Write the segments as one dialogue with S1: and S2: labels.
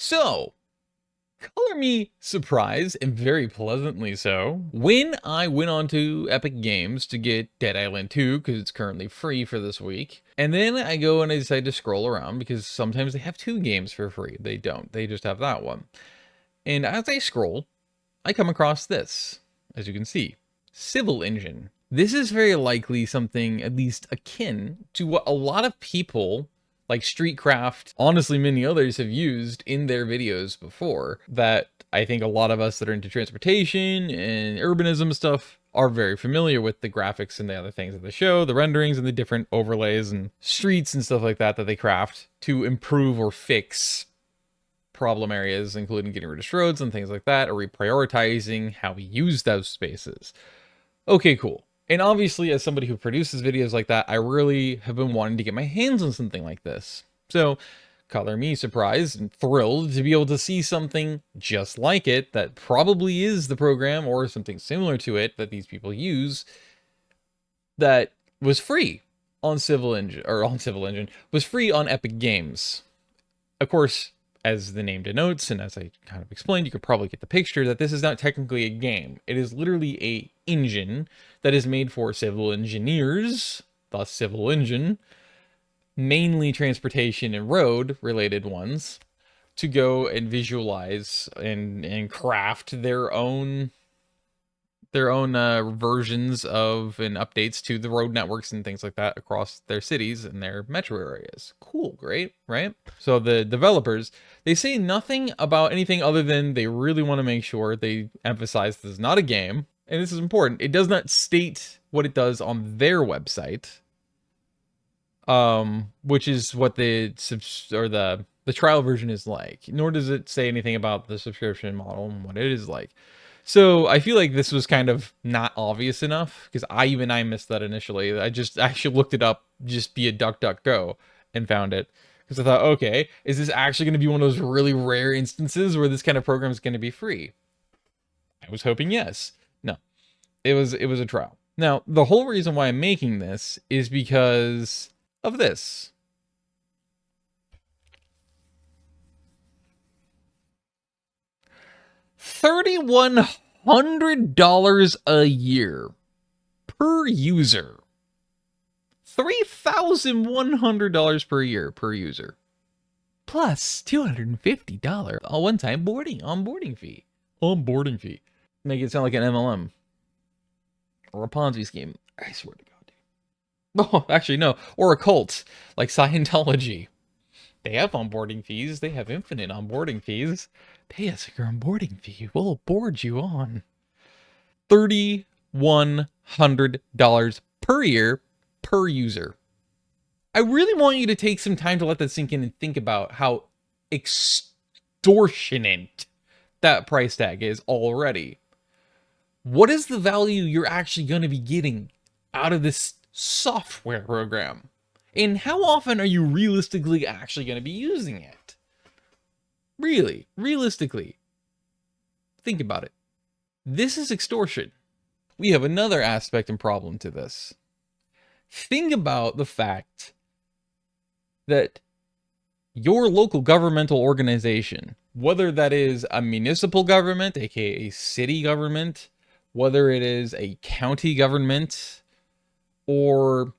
S1: So, color me surprised, and very pleasantly so, when I went on to Epic Games to get Dead Island 2, because it's currently free for this week. And then I go and I decide to scroll around, because sometimes they have 2 games for free. They don't. They just have that one. And as I scroll, I come across this, as you can see, Civil Engine. This is very likely something at least akin to what a lot of people like Streetcraft, honestly many others, have used in their videos before, that I think a lot of us that are into transportation and urbanism stuff are very familiar with the graphics and the other things of the show, the renderings and the different overlays and streets and stuff like that that they craft to improve or fix problem areas, including getting rid of roads and things like that, or reprioritizing how we use those spaces. Okay, cool. And obviously, as somebody who produces videos like that, I really have been wanting to get my hands on something like this. So, color me surprised and thrilled to be able to see something just like it that probably is the program or something similar to it that these people use that was free on Civil Engine, was free on Epic Games. Of course, as the name denotes, and as I kind of explained, you could probably get the picture that this is not technically a game. It is literally a engine that is made for civil engineers, thus Civil Engine, mainly transportation and road related ones, to go and visualize and craft their own versions of and updates to the road networks and things like that across their cities and their metro areas. Cool, great, right? So the developers, they say nothing about anything other than they really want to make sure they emphasize this is not a game, and this is important. It does not state what it does on their website, which is what the trial version is like. Nor does it say anything about the subscription model and what it is like. So I feel like this was kind of not obvious enough, because I missed that initially. I just actually looked it up just via DuckDuckGo and found it, because I thought, okay, is this actually going to be one of those really rare instances where this kind of program is going to be free? I was hoping yes. No, it was a trial. Now, the whole reason why I'm making this is because of this. $3,100 a year per user. $3,100 per year per user. Plus $250 a one-time onboarding fee. Onboarding fee. Make it sound like an MLM. Or a Ponzi scheme. I swear to God, dude. Oh, actually, no. Or a cult, like Scientology. They have onboarding fees. They have infinite onboarding fees. Pay us your onboarding fee. We'll board you on. $3,100 per year per user. I really want you to take some time to let that sink in and think about how extortionate that price tag is already. What is the value you're actually going to be getting out of this software program? And how often are you realistically actually going to be using it? Really, realistically. Think about it. This is extortion. We have another aspect and problem to this. Think about the fact that your local governmental organization, whether that is a municipal government, aka a city government, whether it is a county government, or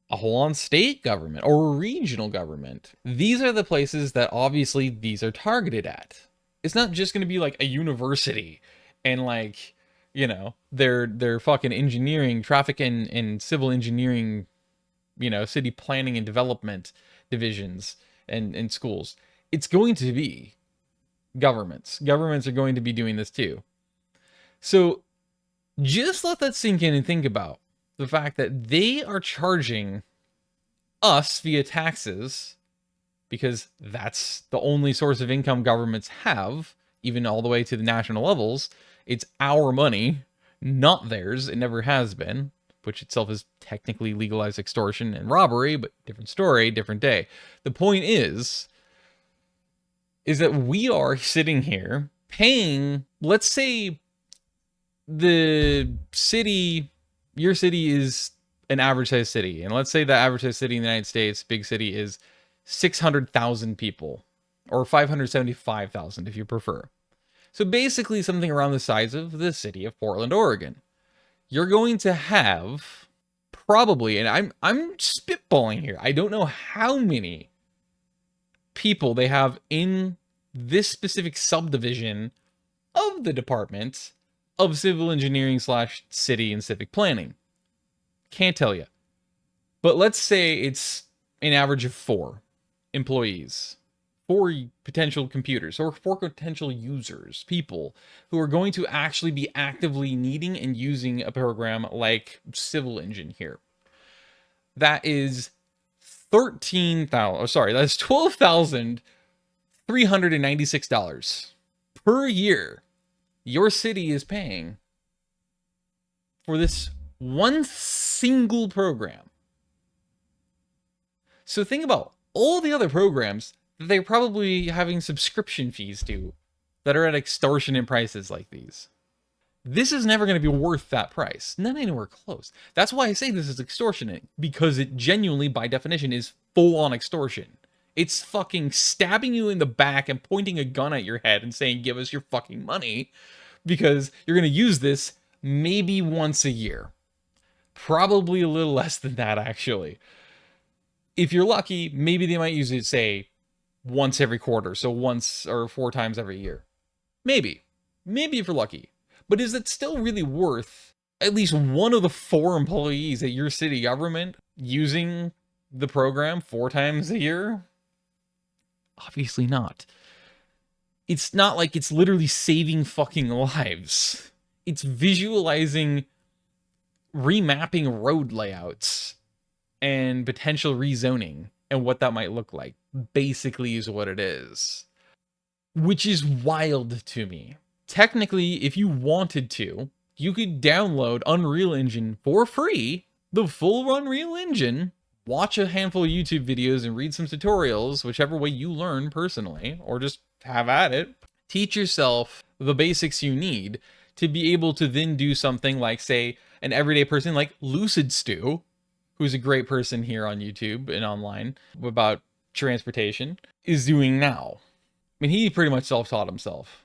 S1: a whole-on state government, or a regional government, these are the places that obviously these are targeted at. It's not just going to be like a university and like, you know, their fucking engineering, traffic and civil engineering, you know, city planning and development divisions and schools. It's going to be governments. Governments are going to be doing this too. So just let that sink in and think about the fact that they are charging us via taxes, because that's the only source of income governments have, even all the way to the national levels. It's our money, not theirs. It never has been, which itself is technically legalized extortion and robbery, but different story, different day. The point is that we are sitting here paying, let's say the city, your city is an average sized city, and let's say the average sized city in the United States, big city, is 600,000 people. or 575,000 if you prefer. So basically something around the size of the city of Portland, Oregon. You're going to have probably, and I'm spitballing here, I don't know how many people they have in this specific subdivision of the Department of Civil Engineering / City and Civic Planning. Can't tell you. But let's say it's an average of 4 employees, 4 potential computers, or 4 potential users, people who are going to actually be actively needing and using a program like Civil Engine here. That is 13,000, sorry, that's $12,396 per year your city is paying for this one single program. So think about all the other programs that they're probably having subscription fees to that are at extortionate prices like these. This is never going to be worth that price. Not anywhere close. That's why I say this is extortionate, because it genuinely, by definition, is full-on extortion. It's fucking stabbing you in the back and pointing a gun at your head and saying, give us your fucking money, because you're going to use this maybe once a year. Probably a little less than that, actually. If you're lucky, maybe they might use it, say, once every quarter, so once or 4 times every year. Maybe. Maybe if you're lucky. But is it still really worth at least one of the 4 employees at your city government using the program 4 times a year? Obviously not. It's not like it's literally saving fucking lives. It's visualizing remapping road layouts and potential rezoning and what that might look like. Basically is what it is. Which is wild to me. Technically, if you wanted to, you could download Unreal Engine for free, the full Unreal Engine, watch a handful of YouTube videos and read some tutorials, whichever way you learn personally, or just have at it. Teach yourself the basics you need to be able to then do something like, say, an everyday person like Lucid Stew, who's a great person here on YouTube and online about transportation, is doing now. I mean, he pretty much self-taught himself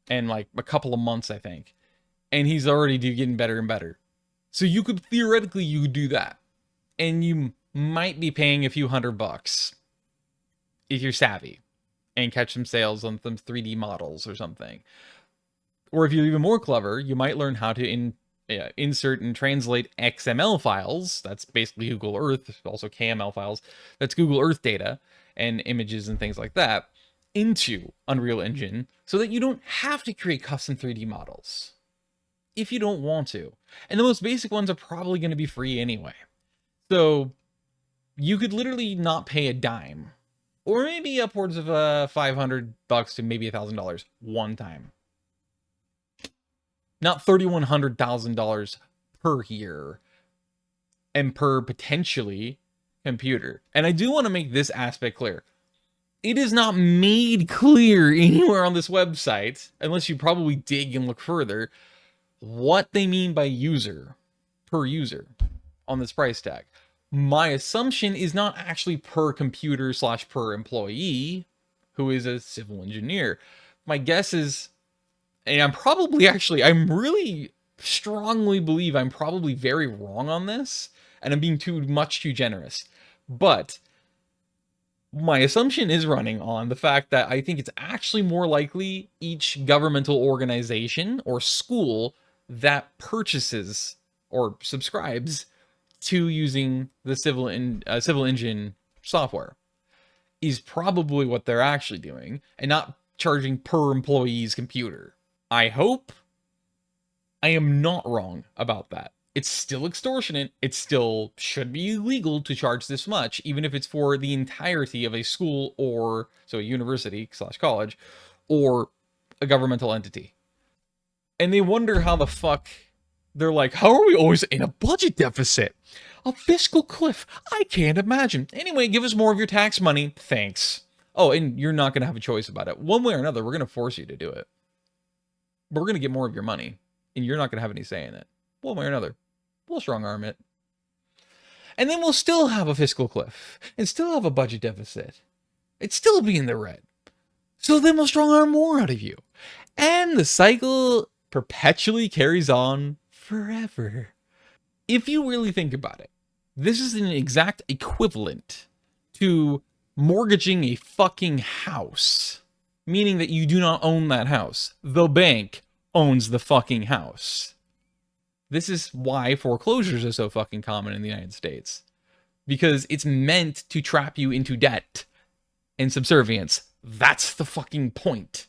S1: in like a couple of months, I think. And he's already getting better and better. So you could theoretically, you could do that. And you might be paying a few $100 if you're savvy and catch some sales on some 3D models or something. Or if you're even more clever, you might learn how to insert and translate XML files. That's basically Google Earth, also KML files. That's Google Earth data and images and things like that into Unreal Engine so that you don't have to create custom 3D models if you don't want to. And the most basic ones are probably going to be free anyway. So you could literally not pay a dime, or maybe upwards of $500 to maybe $1,000 one time. Not $3,100,000 per year and per potentially computer. And I do want to make this aspect clear. It is not made clear anywhere on this website, unless you probably dig and look further, what they mean by user, per user, on this price tag. My assumption is not actually per computer / per employee who is a civil engineer. My guess is, and I'm really strongly believe I'm probably very wrong on this, and I'm being too generous. But my assumption is running on the fact that I think it's actually more likely each governmental organization or school that purchases or subscribes to using the Civil Engine software is probably what they're actually doing, and not charging per employee's computer. I hope I am not wrong about that. It's still extortionate. It still should be illegal to charge this much, even if it's for the entirety of a school or, so a university / college, or a governmental entity. And they wonder how the fuck, they're like, how are we always in a budget deficit? A fiscal cliff? I can't imagine. Anyway, give us more of your tax money. Thanks. Oh, and you're not going to have a choice about it. One way or another, we're going to force you to do it. But we're going to get more of your money, and you're not going to have any say in it. One way or another. We'll strong arm it. And then we'll still have a fiscal cliff and still have a budget deficit. It'd still be in the red. So they will strong arm more out of you. And the cycle perpetually carries on forever. If you really think about it, this is an exact equivalent to mortgaging a fucking house. Meaning that you do not own that house. The bank owns the fucking house. This is why foreclosures are so fucking common in the United States. Because it's meant to trap you into debt and subservience. That's the fucking point.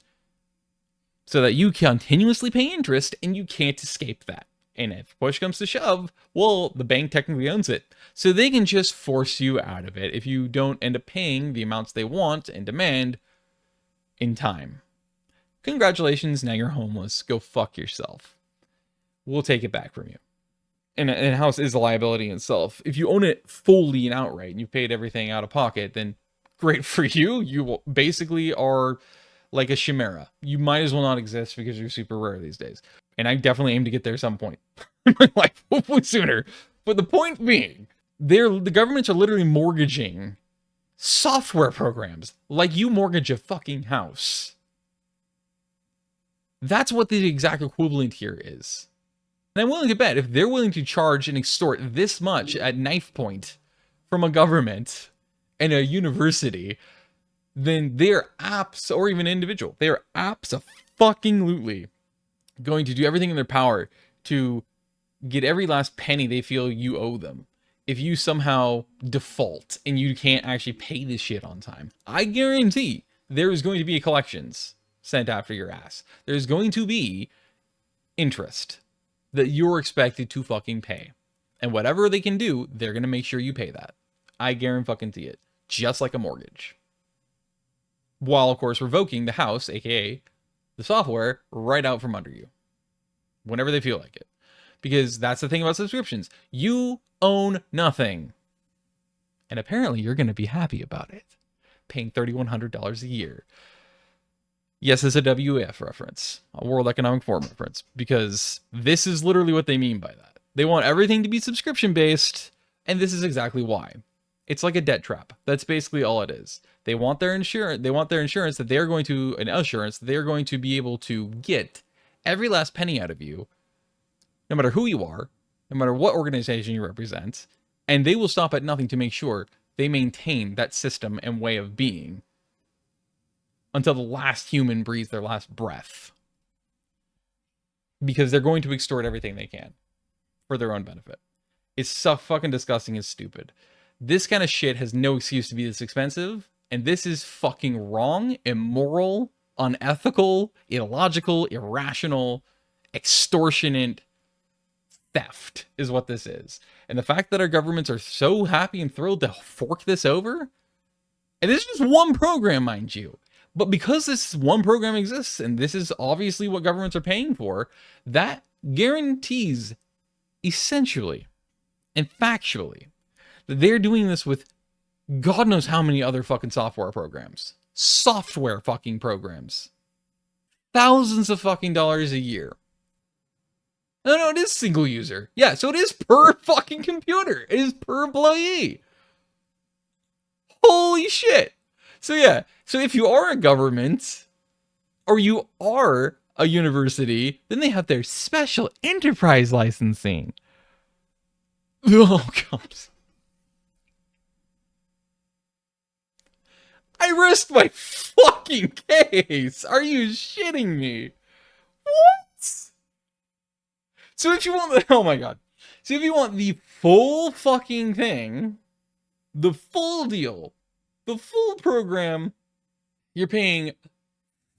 S1: So that you continuously pay interest and you can't escape that. And if push comes to shove, well, the bank technically owns it. So they can just force you out of it if you don't end up paying the amounts they want and demand in time. Congratulations, now you're homeless. Go fuck yourself. We'll take it back from you. And a house is a liability in itself. If you own it fully and outright and you paid everything out of pocket, then great for you. You basically are like a chimera. You might as well not exist because you're super rare these days. And I definitely aim to get there at some point in my life, hopefully sooner. But the point being, the governments are literally mortgaging software programs like you mortgage a fucking house. That's what the exact equivalent here is. And I'm willing to bet if they're willing to charge and extort this much at knife point from a government and a university, then they're apps, or even individual, they're abso-fucking-lutely going to do everything in their power to get every last penny they feel you owe them. If you somehow default and you can't actually pay this shit on time, I guarantee there is going to be collections sent after your ass. There's going to be interest that you're expected to fucking pay. And whatever they can do, they're going to make sure you pay that. I guarantee it. Just like a mortgage. While, of course, revoking the house, aka the software, right out from under you. Whenever they feel like it. Because that's the thing about subscriptions. You own nothing. And apparently you're going to be happy about it. Paying $3,100 a year. Yes, it's a WEF reference. A World Economic Forum reference. Because this is literally what they mean by that. They want everything to be subscription-based. And this is exactly why. It's like a debt trap. That's basically all it is. They want their insurance. They want their insurance that they're going to, an assurance that they're going to be able to get every last penny out of you, no matter who you are, no matter what organization you represent, and they will stop at nothing to make sure they maintain that system and way of being until the last human breathes their last breath. Because they're going to extort everything they can for their own benefit. It's so fucking disgusting and stupid. This kind of shit has no excuse to be this expensive, and this is fucking wrong, immoral, unethical, illogical, irrational, extortionate theft is what this is. And the fact that our governments are so happy and thrilled to fork this over, and this is just one program, mind you, but because this one program exists, and this is obviously what governments are paying for, that guarantees, essentially and factually, that they're doing this with God knows how many other fucking software programs. Software fucking programs. Thousands of fucking dollars a year. No, it is single user. Yeah, so it is per fucking computer. It is per employee. Holy shit. So yeah, so if you are a government, or you are a university, then they have their special enterprise licensing. Oh, God. I risked my fucking case. Are you shitting me? What? So if you want the, oh my God. So if you want the full fucking thing, the full deal, the full program, you're paying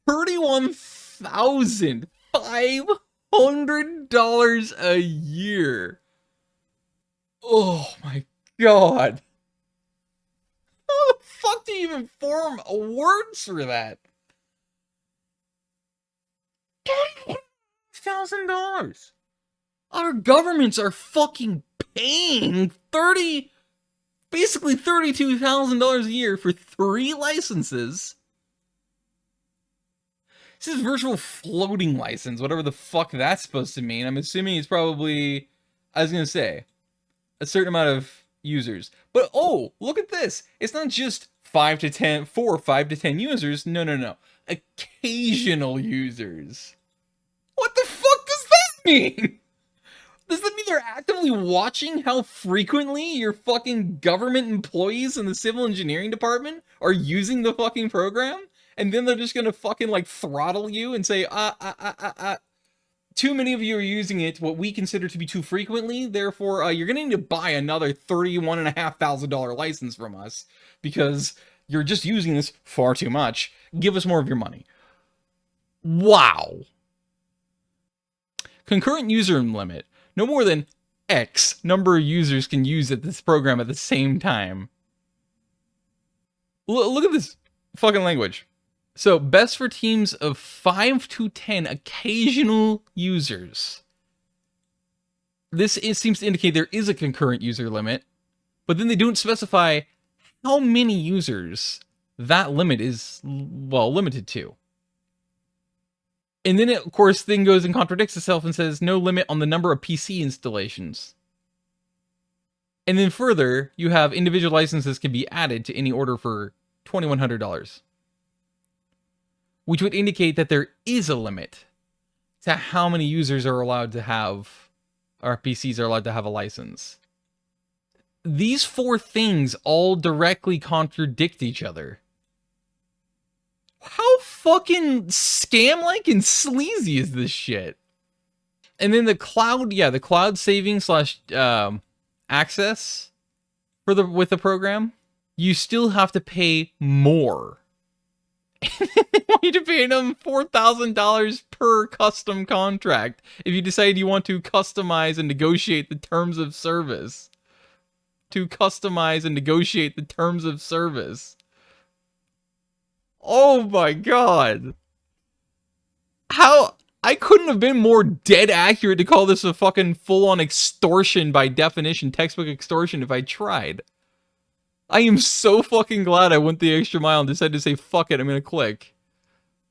S1: $31,500 a year. Oh my God. How the fuck do you even form words for that? $1,000. Our governments are fucking paying basically $32,000 a year for 3 licenses. This is virtual floating license, whatever the fuck that's supposed to mean. I'm assuming it's probably, I was gonna say, a certain amount of users. But oh, look at this. It's not just 5 to 10, for 5 to 10 users. No. Occasional users. What the fuck does that mean? Does that mean they're actively watching how frequently your fucking government employees in the civil engineering department are using the fucking program? And then they're just gonna fucking like throttle you and say, too many of you are using it what we consider to be too frequently, therefore you're gonna need to buy another $31,500 license from us because you're just using this far too much. Give us more of your money. Wow. Concurrent user limit. No more than X number of users can use this program at the same time. Look at this fucking language. So, best for teams of 5 to 10 occasional users. Seems to indicate there is a concurrent user limit, but then they don't specify how many users that limit is, well, limited to. And then it, of course, then goes and contradicts itself and says no limit on the number of PC installations. And then further, you have individual licenses can be added to any order for $2,100. Which would indicate that there is a limit to how many users are allowed to have, or PCs are allowed to have a license. These four things all directly contradict each other. How fucking scam-like and sleazy is this shit? And then the cloud, the cloud saving slash access with the program, you still have to pay more. They want you to pay them $4,000 per custom contract if you decide you want to customize and negotiate the terms of service. Oh my god. How? I couldn't have been more dead accurate to call this a fucking full-on extortion by definition, textbook extortion, if I tried. I am so fucking glad I went the extra mile and decided to say, fuck it, I'm gonna click.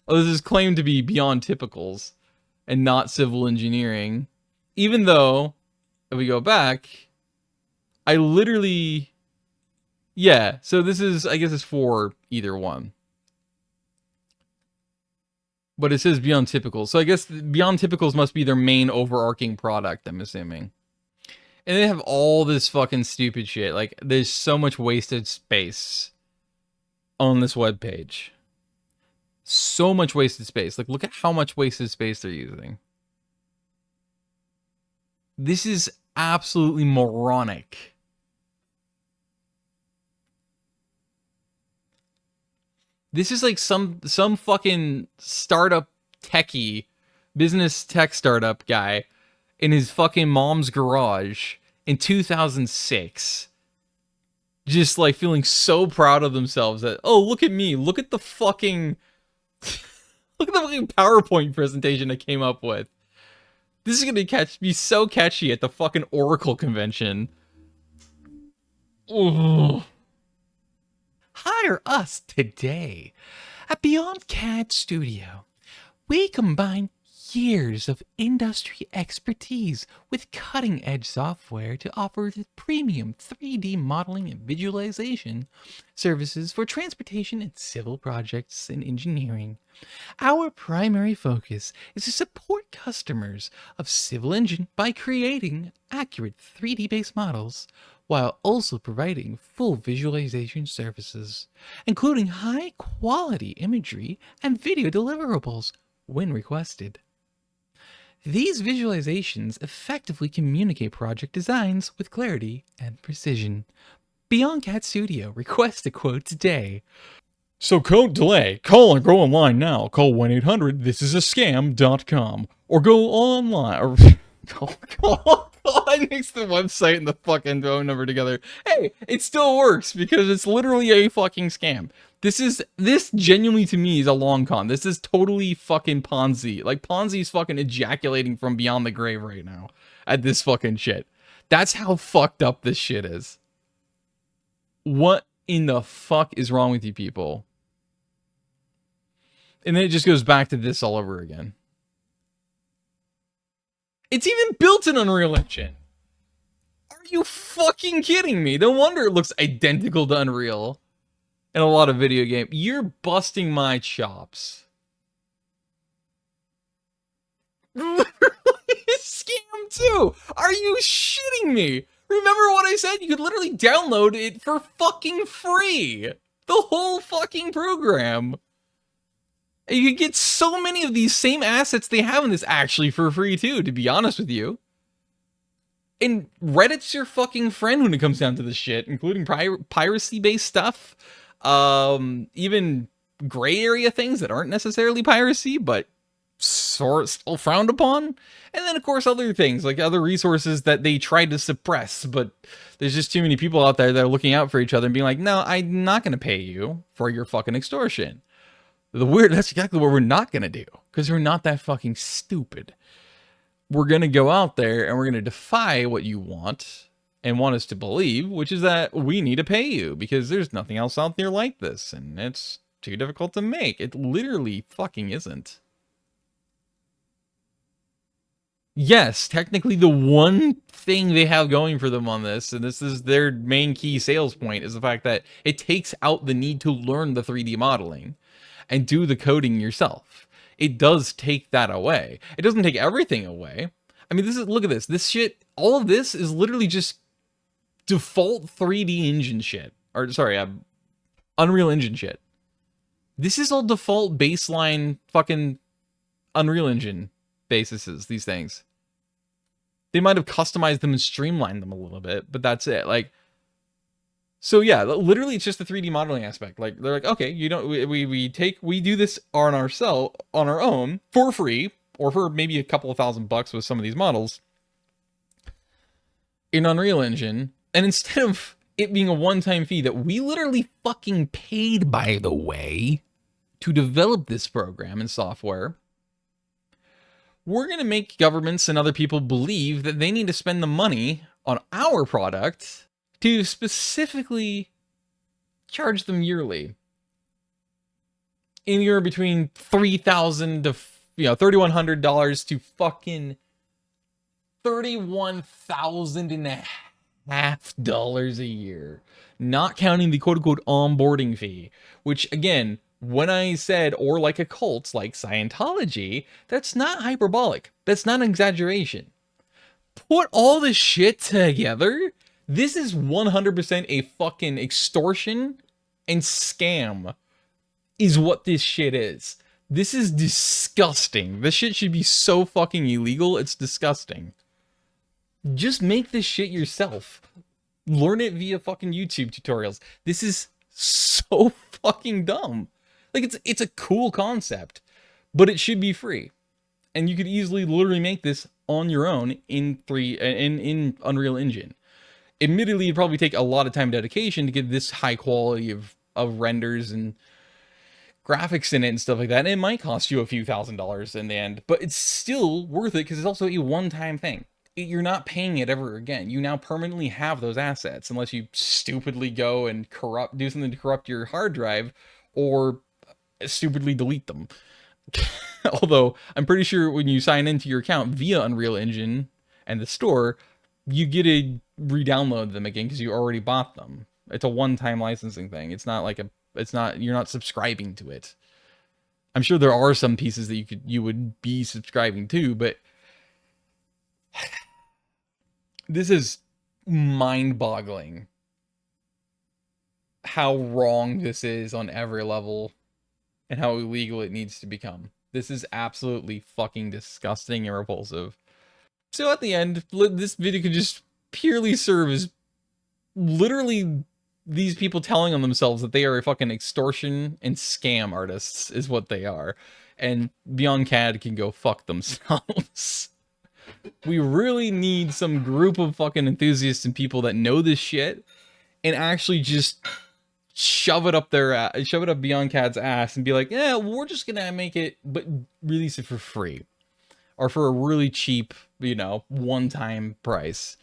S1: Oh, this is claimed to be beyond typicals and not civil engineering. Even though, if we go back, I literally... Yeah, so this is, I guess it's for either one. But it says beyond typicals. So I guess beyond typicals must be their main overarching product, I'm assuming. And they have all this fucking stupid shit. Like, there's so much wasted space on this webpage. So much wasted space. Like, look at how much wasted space they're using. This is absolutely moronic. This is like some fucking startup techie, business tech startup guy in his fucking mom's garage in 2006. Just like feeling so proud of themselves that, oh, look at me, look at the fucking PowerPoint presentation I came up with. This is gonna be so catchy at the fucking Oracle convention. Ugh. Hire us today at Beyond CAD Studio. We combine years of industry expertise with cutting-edge software to offer the premium 3D modeling and visualization services for transportation and civil projects and engineering. Our primary focus is to support customers of civil engine by creating accurate 3D-based models while also providing full visualization services, including high-quality imagery and video deliverables when requested. These visualizations effectively communicate project designs with clarity and precision. Beyond CAD Studio, request a quote today. So don't delay. Call or go online now. Call 1-800-THIS-IS-A-SCAM.com or go online or call. I mixed the website and the fucking phone number together. Hey, it still works because it's literally a fucking scam. This genuinely to me is a long con. This is totally fucking Ponzi. Like Ponzi's fucking ejaculating from beyond the grave right now at this fucking shit. That's how fucked up this shit is. What in the fuck is wrong with you people? And then it just goes back to this all over again. It's even built in Unreal Engine. Are you fucking kidding me? No wonder it looks identical to Unreal. in a lot of video game. You're busting my chops. Scam too. Are you shitting me? Remember what I said? You could literally download it for fucking free. The whole fucking program. And you could get so many of these same assets they have in this actually for free too, to be honest with you. And Reddit's your fucking friend when it comes down to this shit, including piracy-based stuff. Even gray area things that aren't necessarily piracy, but still frowned upon. And then, of course, other things, like other resources that they tried to suppress, but there's just too many people out there that are looking out for each other and being like, no, I'm not going to pay you for your fucking extortion. That's exactly what we're not going to do, because we're not that fucking stupid. We're going to go out there and we're going to defy what you want and want us to believe, which is that we need to pay you because there's nothing else out there like this and it's too difficult to make. It literally fucking isn't. Yes, technically the one thing they have going for them on this, and this is their main key sales point, is the fact that it takes out the need to learn the 3D modeling and do the coding yourself. It does take that away. It doesn't take everything away. I mean, look at this. This shit, all of this is literally just default 3D engine shit. Or, sorry, Unreal Engine shit. This is all default baseline fucking Unreal Engine bases, these things. They might have customized them and streamlined them a little bit, but that's it. Like, so yeah, literally it's just the 3D modeling aspect. Like, they're like, okay, you don't, we do this on our own for free, or for maybe a couple of $1,000 with some of these models in Unreal Engine. And instead of it being a one-time fee that we literally fucking paid, by the way, to develop this program and software, we're going to make governments and other people believe that they need to spend the money on our product to specifically charge them yearly anywhere between $3,000 to $3,100 to fucking $31,500 a year, not counting the quote-unquote onboarding fee, which again, when I said, or like a cult like Scientology, that's not hyperbolic. That's not an exaggeration. Put all this shit together, this is 100% a fucking extortion and scam is what this shit is. This is disgusting. This shit should be so fucking illegal, it's disgusting. Just make this shit yourself. Learn it via fucking YouTube tutorials. This is so fucking dumb. Like, it's a cool concept, but it should be free. And you could easily literally make this on your own in Unreal Engine. Admittedly, it'd probably take a lot of time and dedication to get this high quality of renders and graphics in it and stuff like that. And it might cost you a few $1,000s in the end, but it's still worth it because it's also a one-time thing. You're not paying it ever again. You now permanently have those assets unless you stupidly go and do something to corrupt your hard drive or stupidly delete them. Although I'm pretty sure when you sign into your account via Unreal Engine and the store, you get to re-download them again because you already bought them. It's a one-time licensing thing. It's not like you're not subscribing to it. I'm sure there are some pieces that you would be subscribing to, but this is mind-boggling how wrong this is on every level and how illegal it needs to become. This is absolutely fucking disgusting and repulsive. So at the end, this video could just purely serve as literally these people telling on themselves that they are a fucking extortion and scam artists is what they are. And Beyond CAD can go fuck themselves. We really need some group of fucking enthusiasts and people that know this shit and actually just shove it up Beyond CAD's ass and be like, yeah, we're just gonna make it, but release it for free or for a really cheap, one-time price.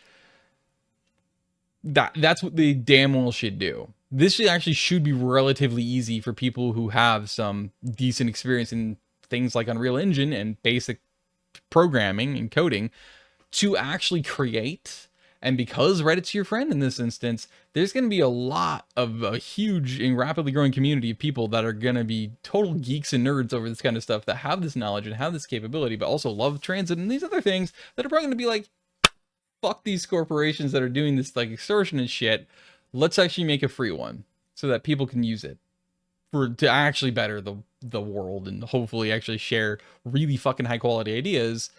S1: That's what they damn well should do. This should be relatively easy for people who have some decent experience in things like Unreal Engine and basic programming and coding to actually create And because Reddit's your friend in this instance, there's going to be a lot of a huge and rapidly growing community of people that are going to be total geeks and nerds over this kind of stuff, that have this knowledge and have this capability, but also love transit and these other things, that are probably going to be like, fuck these corporations that are doing this like extortion and shit. Let's actually make a free one so that people can use it to actually better the world and hopefully actually share really fucking high quality ideas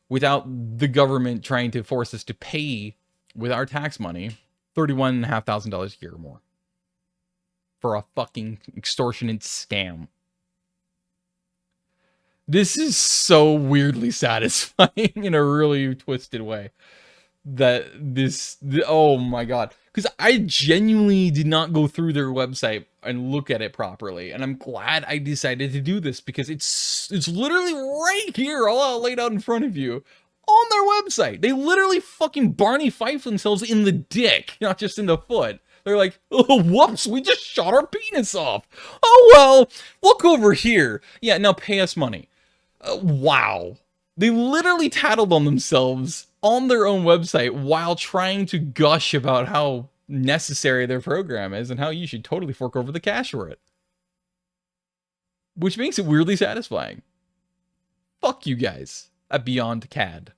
S1: without the government trying to force us to pay with our tax money $31,500 a year or more for a fucking extortionate scam. This is so weirdly satisfying in a really twisted way. Oh my god. Because I genuinely did not go through their website and look at it properly. And I'm glad I decided to do this, because it's literally right here, all out laid out in front of you on their website. They literally fucking Barney Fife themselves in the dick, not just in the foot. They're like, oh, whoops, we just shot our penis off. Oh, well, look over here. Yeah, now pay us money. Wow. They literally tattled on themselves on their own website while trying to gush about how necessary their program is and how you should totally fork over the cash for it. Which makes it weirdly satisfying. Fuck you guys at Beyond CAD.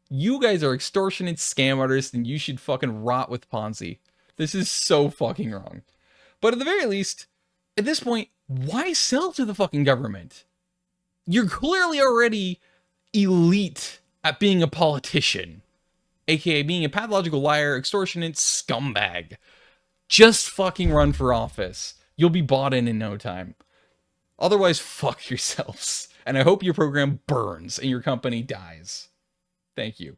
S1: You guys are extortionate scam artists and you should fucking rot with Ponzi. This is so fucking wrong. But at the very least, at this point, why sell to the fucking government? You're clearly already elite at being a politician, aka being a pathological liar, extortionate scumbag. Just fucking run for office. You'll be bought in no time. Otherwise, fuck yourselves. And I hope your program burns and your company dies. Thank you.